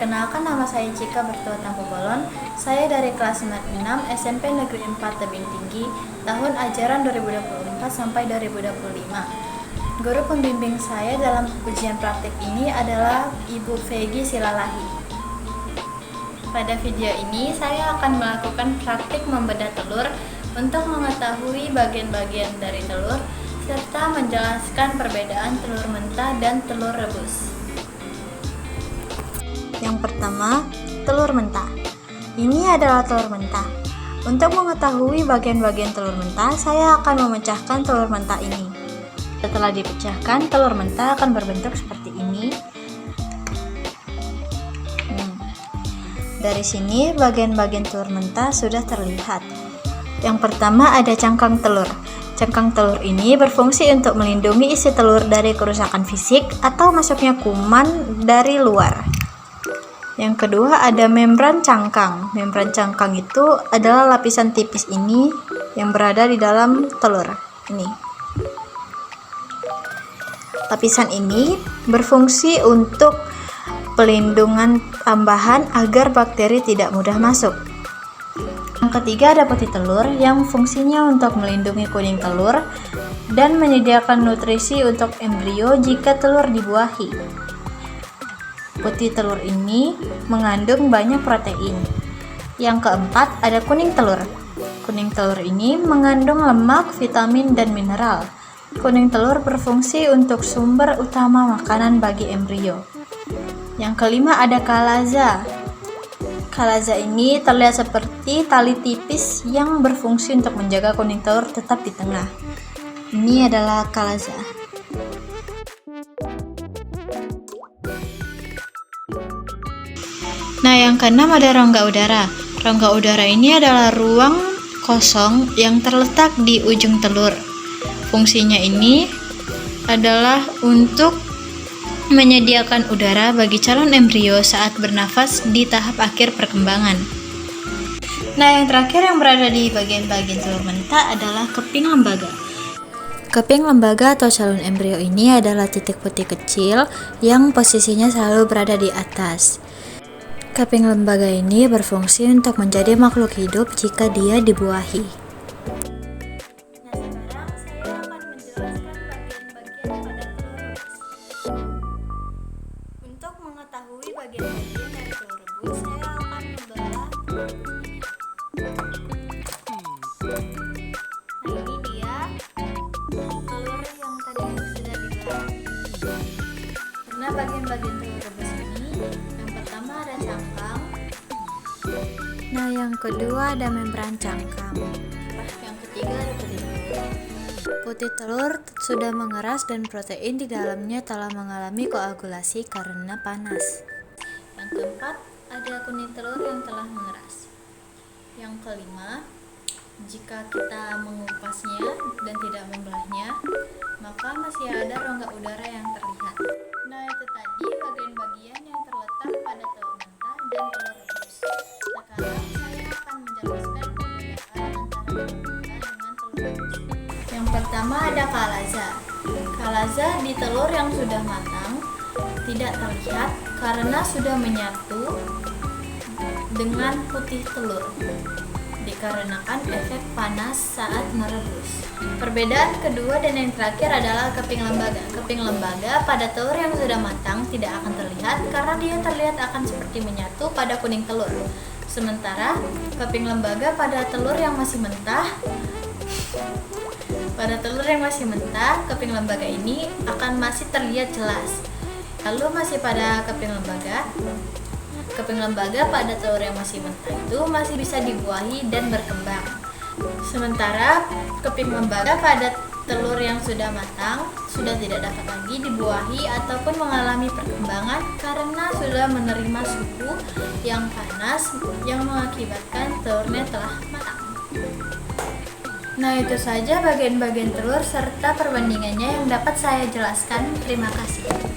Perkenalkan, nama saya Cika Bertua Tampu-Bolon. Saya dari kelas 6 SMP Negeri 4 Tebing Tinggi, tahun ajaran 2024 sampai 2025. Guru pembimbing saya dalam ujian praktik ini adalah Ibu Vegi Silalahi. Pada video ini saya akan melakukan praktik membedah telur untuk mengetahui bagian-bagian dari telur serta menjelaskan perbedaan telur mentah dan telur rebus. Yang pertama, telur mentah. Ini adalah telur mentah. Untuk mengetahui bagian-bagian telur mentah, saya akan memecahkan telur mentah ini. Setelah dipecahkan, telur mentah akan berbentuk seperti ini. Dari sini, bagian-bagian telur mentah sudah terlihat. Yang pertama ada cangkang telur. Cangkang telur ini berfungsi untuk melindungi isi telur dari kerusakan fisik atau masuknya kuman dari luar. Yang kedua ada membran cangkang. Membran cangkang itu adalah lapisan tipis ini yang berada di dalam telur ini. Lapisan ini berfungsi untuk pelindungan tambahan agar bakteri tidak mudah masuk. Yang ketiga ada putih telur yang fungsinya untuk melindungi kuning telur dan menyediakan nutrisi untuk embrio jika telur dibuahi. Putih telur ini mengandung banyak protein. Yang keempat ada kuning telur. Kuning telur ini mengandung lemak, vitamin, dan mineral. Kuning telur berfungsi untuk sumber utama makanan bagi embrio. Yang kelima ada kalaza. Kalaza ini terlihat seperti tali tipis yang berfungsi untuk menjaga kuning telur tetap di tengah. Ini adalah kalaza. Nah, yang keenam ada rongga udara. Rongga udara ini adalah ruang kosong yang terletak di ujung telur. Fungsinya ini adalah untuk menyediakan udara bagi calon embrio saat bernafas di tahap akhir perkembangan. Nah, yang terakhir yang berada di bagian-bagian telur mentah adalah keping lembaga. Keping lembaga atau calon embrio ini adalah titik putih kecil yang posisinya selalu berada di atas. Keping lembaga ini berfungsi untuk menjadi makhluk hidup jika dia dibuahi. Nah, sekarang saya akan menjelaskan bagian-bagian pada telur rebus. Untuk mengetahui bagian-bagian dari telur rebus, saya akan membelah telurnya. Nah, ini dia telur yang tadi sudah dibelah. Karena bagian-bagian telur rebus ini, yang pertama ada cangkang. Nah, yang kedua ada membran cangkang. Yang ketiga ada putih telur. Putih telur sudah mengeras dan protein di dalamnya telah mengalami koagulasi karena panas. Yang keempat ada kuning telur yang telah mengeras. Yang kelima, jika kita mengupasnya dan tidak membelahnya, maka masih ada rongga udara yang terlihat. Nah, itu tadi bagian-bagian yang terletak pada telur mentah dan telur rebus. Sekarang saya akan menjelaskan perbedaan antara telur mentah dengan telur rebus. Yang pertama ada kalaza. Kalaza di telur yang sudah matang tidak terlihat karena sudah menyatu dengan putih telur, dikarenakan efek panas saat merebus. Perbedaan kedua dan yang terakhir adalah keping lembaga. Keping lembaga pada telur yang sudah matang tidak akan terlihat karena dia terlihat akan seperti menyatu pada kuning telur. Sementara keping lembaga pada telur yang masih mentah, keping lembaga ini akan masih terlihat jelas. Lalu masih pada keping lembaga pada telur yang masih mentah itu masih bisa dibuahi dan berkembang. Sementara keping lembaga pada telur yang sudah matang sudah tidak dapat lagi dibuahi ataupun mengalami perkembangan karena sudah menerima suhu yang panas yang mengakibatkan telurnya telah matang. Nah, itu saja bagian-bagian telur serta perbandingannya yang dapat saya jelaskan. Terima kasih.